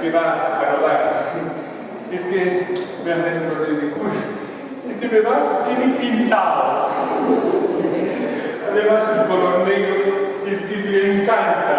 que va a rodar. Es que me hacen un rollo de culo. Es que me va que ni pintado. Además, el color negro es que me encanta.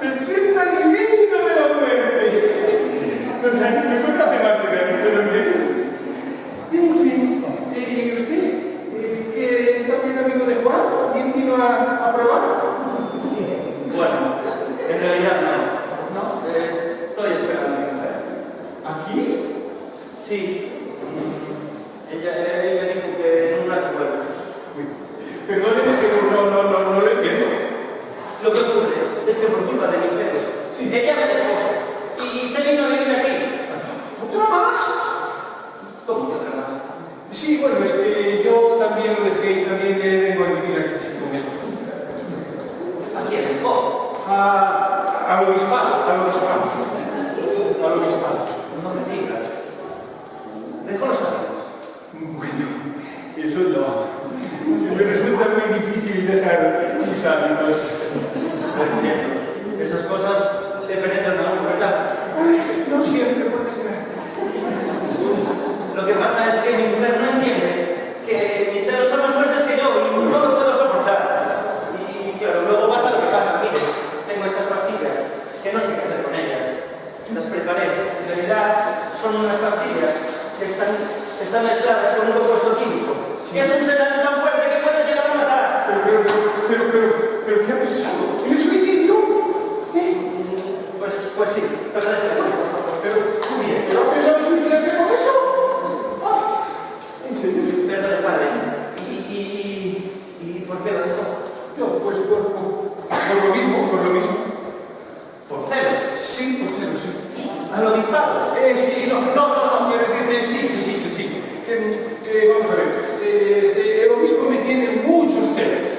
Estoy tan divino de la muerte. Me suena hace más de ganas, pero en fin. ¿Y usted? ¿Que está bien amigo de Juan? ¿Quién vino a probar? Bueno, en realidad no. Estoy esperando a mi mujer. ¿Aquí? Sí. Ella dijo que en un rato vuelve. Perdóneme, pero no lo entiendo. Lo que ocurre es que por culpa de mis jefes, sí, ella me dejó y se vino a vivir aquí. ¿Otra más? ¿Cómo que otra más? Sí, bueno, es que yo también lo dejé y también vengo a vivir aquí con él. ¿A quién dejó? Al obispado. No me digas. ¿Dejó los amigos? Bueno, eso no. Se me resulta muy difícil dejar mis hábitos. No entiendo. Esas cosas le penetran a uno, ¿verdad? Ay, no siempre, por desgracia. Lo que pasa es que mi mujer no entiende que mis celos son más fuertes que yo y no lo puedo soportar. Y claro, luego pasa lo que pasa. Mire, tengo estas pastillas que no sé qué hacer con ellas. Las preparé. En realidad son unas pastillas que están mezcladas con un compuesto químico. Sí. Es un sedante tan fuerte que puede llegar a matar. Pero ¿qué ha pensado? ¿El suicidio? Pues sí, pero déjame decir, por favor. Pero ha pensado en suicidarse con eso? ¿En serio? Perdón, padre. ¿Y por qué lo dejó? No, pues por lo mismo. ¿Por celos? Sí, por celos, sí. ¿Al obispado? Sí, no, quiero decir que sí. Vamos a ver, el obispo me tiene muchos celos.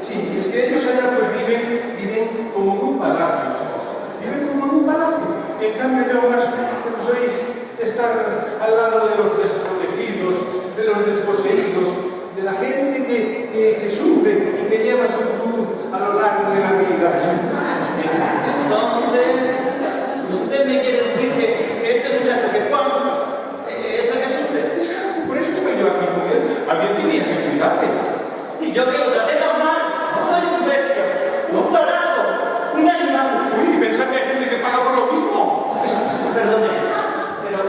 Sí, es que ellos allá pues viven como en un palacio, ¿sabes? Viven como en un palacio. En cambio yo más soy estar al lado de los desprotegidos, de los desposeídos, de la gente que sufre y que lleva su cruz a lo largo de la vida. Entonces, usted me quiere decir que este muchacho, que Juan, es el que sufre. Por eso estoy yo aquí con él. Alguien tenía que cuidarle. Y yo que lo traté normal, soy un bestia, un tarado, un animal. Uy, ¿pensás que hay gente que paga por lo mismo? Perdone, pero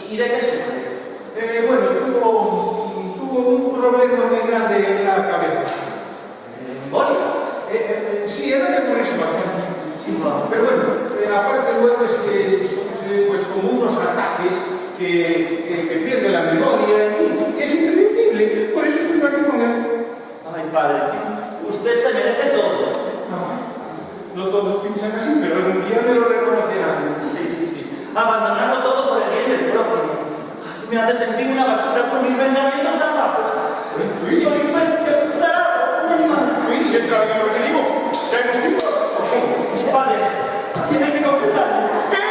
¿y de qué sufre? Bueno, tuvo un problema muy grande en la cabeza. ¿Embólica? Sí, era de por eso bastante. Sí, no. Pero bueno, aparte luego es que sufre pues como unos ataques que pierde la memoria, en fin, es impredecible. Por eso estoy aquí con él. Ay, padre, usted se merece todo. No todos piensan así, pero algún día me lo reconocerán. Sí. Abandonarlo todo por el bien del prójimo. Me hace sentir una basura por mis pensamientos tan bajos. Soy un bestia, un tarado, un animal. Uy, si entra en lo que digo, ya hemos tiempo. Padre, tiene que confesarme. ¿Qué?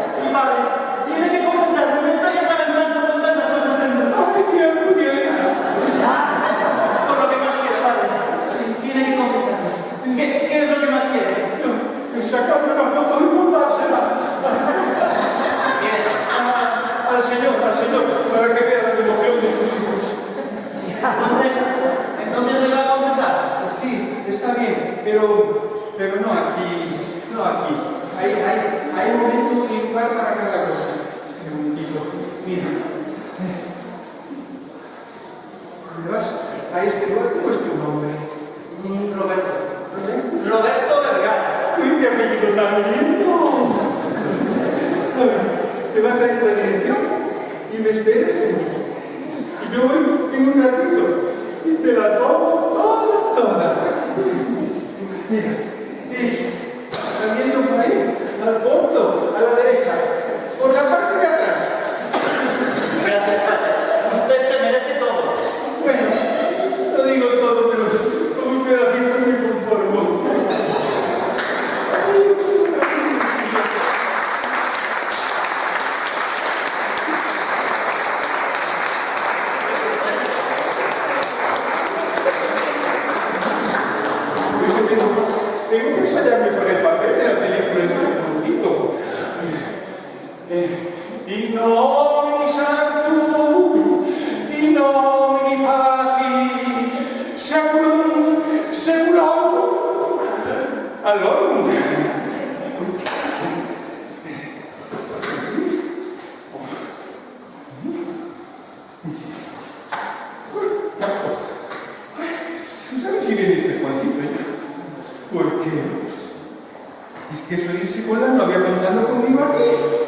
Sí, padre, tiene que confesarme. Me estoy atragantando con tantas cosas dentro. Ay, bien. Por lo que más quiere, padre. Tiene que confesarme. ¿Qué es lo que más quiere? Sacarme una foto y mandársela. Bien. Al señor, para que vea la devoción de sus hijos. Entonces me va a confesar. Sí, está bien, pero no aquí. Hay un momento igual para cada cosa. Un momentito. Mira. ¿Me vas a este lugar? ¿Cómo es tu nombre? Roberto Vergara. ¡Uy, qué apellido tan lindo! Te vas a esta dirección y me esperas y yo voy en un ratito y te la tomo toda. Mira, saliendo por ahí, al fondo, a la derecha, por la parte de atrás. Gracias, padre. Usted se merece todo. Bueno, no digo todo, pero con un pedacito me conformo. Tengo que ensayarme con el papel de la película. In nomine Sanctum, in nomine Patri, Saeculum, Saeculorum. Allorum. ¿Tú sabes si viene este Juancito ya? ¿Por qué? Es que soy psicóloga, no había contado conmigo aquí.